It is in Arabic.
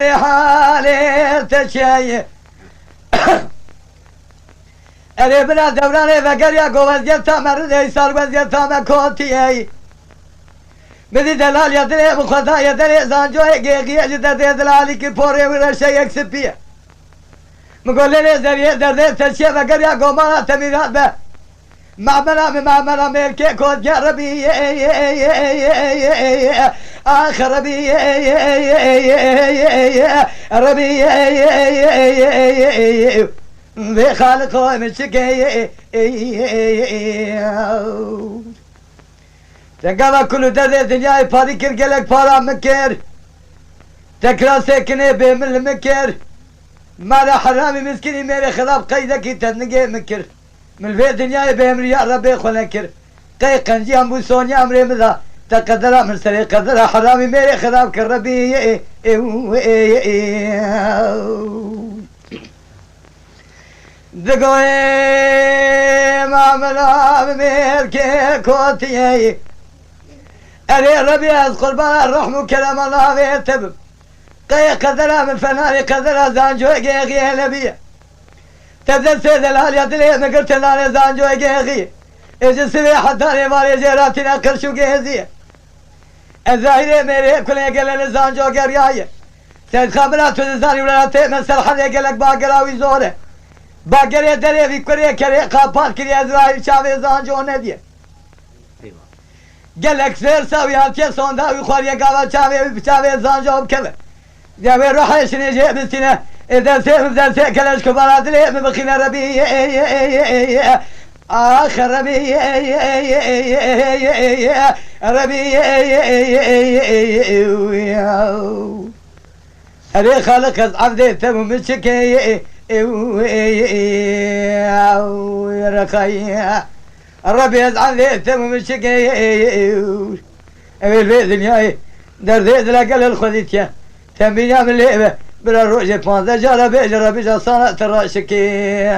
حالي تشيء أري بنا دوراني فقر يا قوة جتا مرد صار وزيتا مكوتي بدي دلال يدري مخدا يدري زانجوي جيجي جدا دلالي كي بوري ولا شيء يكسبيه مقول لي زريه درد تشيء فقر يا قوة تميرات به معمنا ملكي كود جربي آخر ربي ربي بخالق مشكي تقابل كل درد دنياي باري كرقلك بارا مكر تكرا سكني بمل مكر مالا حرامي مسكيني ميري خلاف قيدك تنقي مكر من في دنياي بهم رياء ربي خلنكر قي قنجي أمبو سوني أمري مذا تقدر من سري قدر حرامي ميري خلاف كربي دقوي معملا بميركي كوتي أري ربي أذكر بنا الرحم كلام الله بيتب قي قدر من فناني قدر زانجوي قيقي نبيه تبدأ سيد الهالية دليل نقلت لنا زانجو اجيغي اجي سبي حداني مالي جيراتنا قرشو جيزي الزاهري ميري كل يقل زانجو قرياي سيد خاملات وزاني ولا تيمن سلحن يقلك باقراوي زوره باقري دري في كوريا كري قابان كري ازرايل شافي زانجو نديه قالك سير ساوي هالتي صوندا ويخواري قابا شافي زانجو بكذا جابي روحي شني جيب السنه إذا سيف كلاش كبارات ليه مبخينا ربي آخر ربي ربي أري خالق عبدي تم مشكي رخي ربي عبدي تم مشكي في دنياي دردي دلقل الخذيتيا تنبينا من لعبه بلا روجي بانزا جربي جا تراشكي